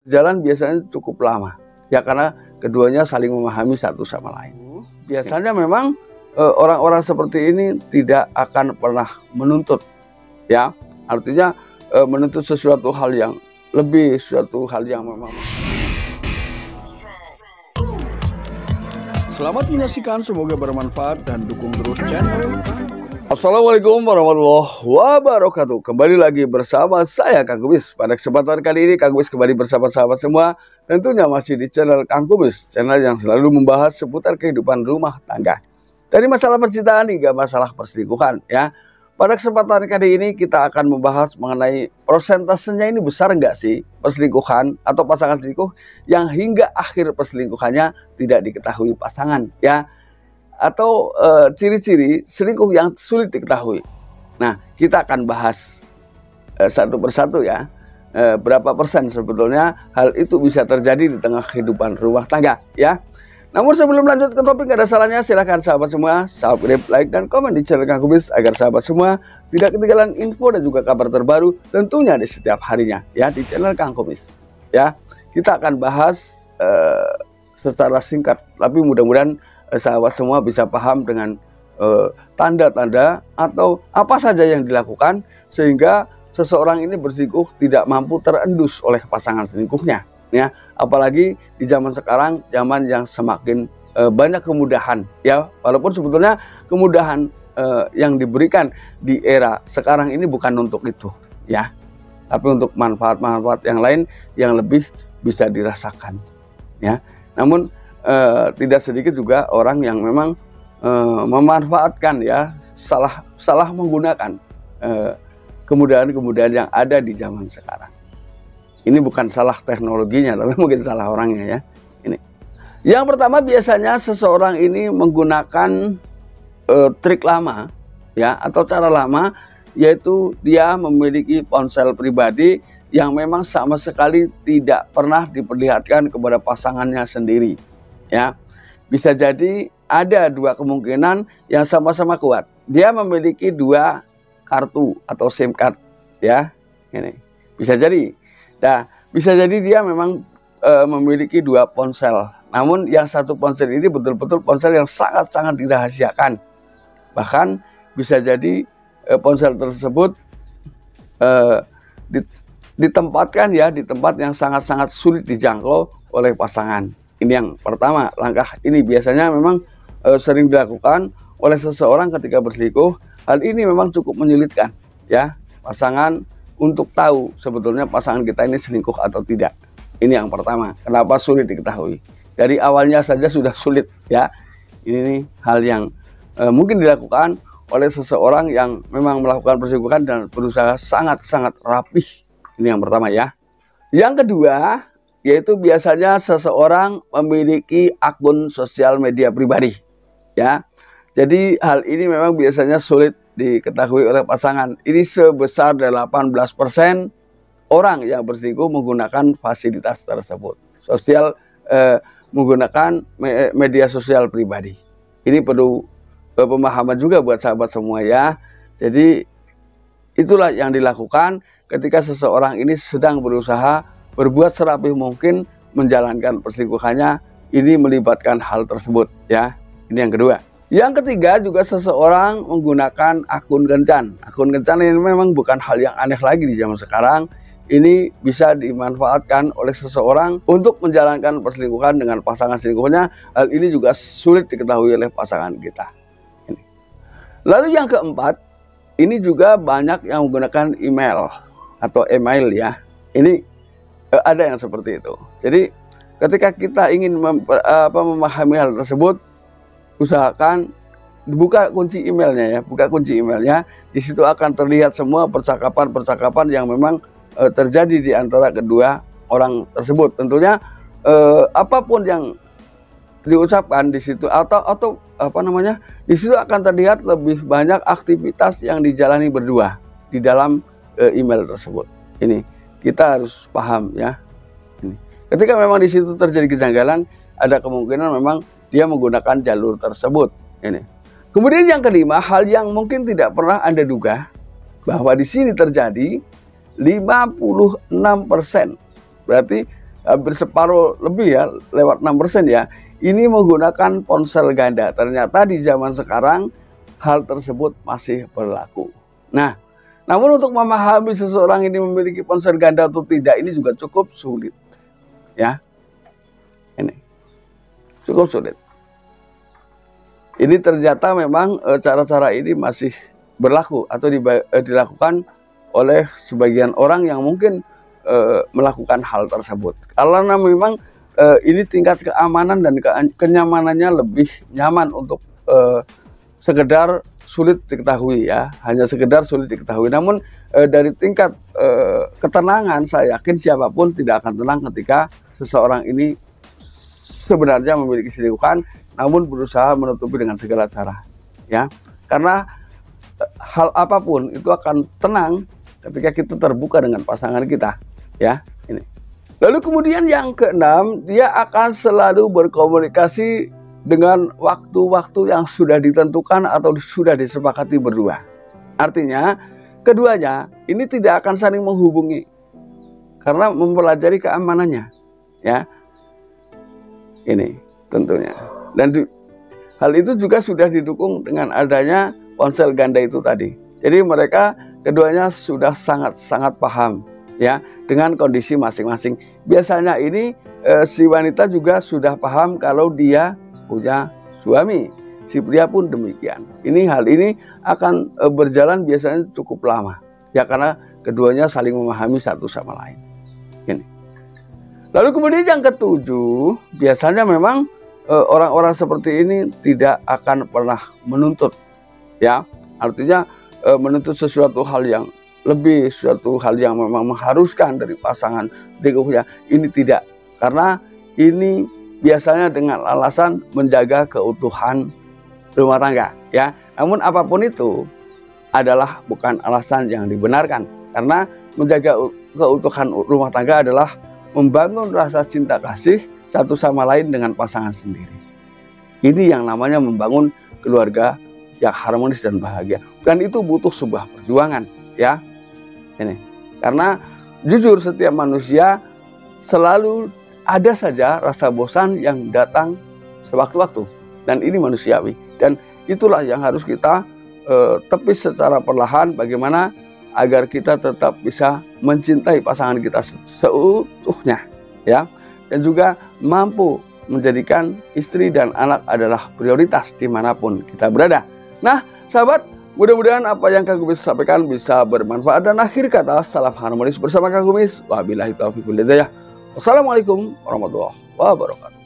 Jalan biasanya cukup lama, ya karena keduanya saling memahami satu sama lain. Biasanya memang orang-orang seperti ini tidak akan pernah menuntut, ya artinya menuntut sesuatu hal yang lebih, sesuatu hal yang memang. Selamat menyaksikan, semoga bermanfaat dan dukung terus channel. Assalamualaikum warahmatullahi wabarakatuh. Kembali lagi bersama saya Kang Kubis. Pada kesempatan kali ini Kang Kubis kembali bersama sahabat semua. Tentunya masih di channel Kang Kubis, channel yang selalu membahas seputar kehidupan rumah tangga, dari masalah percintaan hingga masalah perselingkuhan, ya. Pada kesempatan kali ini kita akan membahas mengenai persentasenya, ini besar nggak sih perselingkuhan atau pasangan selingkuh yang hingga akhir perselingkuhannya tidak diketahui pasangan, ya, atau ciri-ciri selingkuh yang sulit diketahui. Nah, kita akan bahas satu persatu, ya, berapa persen sebetulnya hal itu bisa terjadi di tengah kehidupan rumah tangga, ya. Namun sebelum lanjut ke topik, gak ada salahnya silahkan sahabat semua subscribe, like, dan komen di channel Kang Kubis agar sahabat semua tidak ketinggalan info dan juga kabar terbaru tentunya di setiap harinya, ya, di channel Kang Kubis, ya. Kita akan bahas secara singkat, tapi mudah-mudahan sahabat semua bisa paham dengan tanda-tanda atau apa saja yang dilakukan sehingga seseorang ini berselingkuh tidak mampu terendus oleh pasangan selingkuhnya, ya. Apalagi di zaman sekarang, zaman yang semakin banyak kemudahan, ya, walaupun sebetulnya kemudahan yang diberikan di era sekarang ini bukan untuk itu, ya, tapi untuk manfaat-manfaat yang lain yang lebih bisa dirasakan, ya. Namun tidak sedikit juga orang yang memang memanfaatkan, ya, salah menggunakan kemudahan-kemudahan yang ada di zaman sekarang. Ini bukan salah teknologinya, tapi mungkin salah orangnya, ya. Ini yang pertama, biasanya seseorang ini menggunakan trik lama, ya, atau cara lama, yaitu dia memiliki ponsel pribadi yang memang sama sekali tidak pernah diperlihatkan kepada pasangannya sendiri, ya. Bisa jadi ada dua kemungkinan yang sama-sama kuat. Dia memiliki dua kartu atau SIM card, ya. Ini bisa jadi. Nah, bisa jadi dia memang memiliki dua ponsel. Namun yang satu ponsel ini betul-betul ponsel yang sangat-sangat dirahasiakan. Bahkan bisa jadi ponsel tersebut ditempatkan, ya, di tempat yang sangat-sangat sulit dijangkau oleh pasangan. Ini yang pertama. Langkah ini biasanya memang sering dilakukan oleh seseorang ketika berselingkuh. Hal ini memang cukup menyulitkan, ya, pasangan untuk tahu sebetulnya pasangan kita ini selingkuh atau tidak. Ini yang pertama. Kenapa sulit diketahui? Dari awalnya saja sudah sulit, ya. Ini nih hal yang mungkin dilakukan oleh seseorang yang memang melakukan perselingkuhan dan berusaha sangat-sangat rapih. Ini yang pertama, ya. Yang kedua, yaitu biasanya seseorang memiliki akun sosial media pribadi, ya. Jadi hal ini memang biasanya sulit diketahui oleh pasangan. Ini sebesar 18% orang yang berselingkuh menggunakan fasilitas tersebut. Menggunakan media sosial pribadi. Ini perlu pemahaman juga buat sahabat semua, ya. Jadi itulah yang dilakukan ketika seseorang ini sedang berusaha berbuat serapih mungkin menjalankan perselingkuhannya. Ini melibatkan hal tersebut, ya. Ini yang kedua. Yang ketiga juga seseorang menggunakan akun kencan. Akun kencan ini memang bukan hal yang aneh lagi di zaman sekarang. Ini bisa dimanfaatkan oleh seseorang untuk menjalankan perselingkuhan dengan pasangan selingkuhnya. Hal ini juga sulit diketahui oleh pasangan kita. Ini. Lalu yang keempat, ini juga banyak yang menggunakan email atau email, ya. Ini ada yang seperti itu. Jadi ketika kita ingin memahami hal tersebut, usahakan buka kunci emailnya, ya, buka kunci emailnya. Di situ akan terlihat semua percakapan-percakapan yang memang terjadi di antara kedua orang tersebut. Tentunya apapun yang diucapkan di situ atau di situ akan terlihat lebih banyak aktivitas yang dijalani berdua di dalam email tersebut. Ini kita harus paham, ya. Ini. Ketika memang di situ terjadi kejanggalan, ada kemungkinan memang dia menggunakan jalur tersebut. Ini. Kemudian yang kelima, hal yang mungkin tidak pernah Anda duga, bahwa di sini terjadi 56%. Berarti hampir separuh lebih ya, lewat 6% ya, ini menggunakan ponsel ganda. Ternyata di zaman sekarang hal tersebut masih berlaku. Nah, namun untuk memahami seseorang ini memiliki ponsel ganda atau tidak, ini juga cukup sulit. Ya, ini cukup sulit. Ini ternyata memang cara-cara ini masih berlaku atau dilakukan oleh sebagian orang yang mungkin melakukan hal tersebut. Karena memang ini tingkat keamanan dan kenyamanannya lebih nyaman untuk sekedar sulit diketahui ya, hanya sekedar sulit diketahui. Namun dari tingkat ketenangan, saya yakin siapapun tidak akan tenang ketika seseorang ini sebenarnya memiliki selingkuhan, namun berusaha menutupi dengan segala cara, ya. Karena hal apapun itu akan tenang ketika kita terbuka dengan pasangan kita, ya. Ini. Lalu kemudian yang keenam, dia akan selalu berkomunikasi dengan waktu-waktu yang sudah ditentukan atau sudah disepakati berdua. Artinya, keduanya ini tidak akan saling menghubungi karena mempelajari keamanannya, ya. Ini tentunya. Dan hal itu juga sudah didukung dengan adanya ponsel ganda itu tadi. Jadi mereka keduanya sudah sangat-sangat paham ya dengan kondisi masing-masing. Biasanya ini si wanita juga sudah paham kalau dia punya suami, si pria pun demikian. Hal ini akan berjalan biasanya cukup lama, ya karena keduanya saling memahami satu sama lain. Ini. Lalu kemudian yang ketujuh, biasanya memang orang-orang seperti ini tidak akan pernah menuntut, ya. Artinya menuntut sesuatu hal yang lebih, suatu hal yang memang mengharuskan dari pasangan selingkuhnya. Ini tidak, karena ini biasanya dengan alasan menjaga keutuhan rumah tangga, ya. Namun apapun itu adalah bukan alasan yang dibenarkan, karena menjaga keutuhan rumah tangga adalah membangun rasa cinta kasih satu sama lain dengan pasangan sendiri. Ini yang namanya membangun keluarga yang harmonis dan bahagia. Dan itu butuh sebuah perjuangan, ya. Ini. Karena jujur setiap manusia selalu ada saja rasa bosan yang datang sewaktu-waktu, dan ini manusiawi, dan itulah yang harus kita tepis secara perlahan, bagaimana agar kita tetap bisa mencintai pasangan kita seutuhnya, ya, dan juga mampu menjadikan istri dan anak adalah prioritas dimanapun kita berada. Nah, sahabat, mudah-mudahan apa yang Kang Kumis sampaikan bisa bermanfaat, dan akhir kata salam harmonis bersama Kang Kumis. Wabillahi taufiq wal hidayah. Wassalamualaikum warahmatullahi wabarakatuh.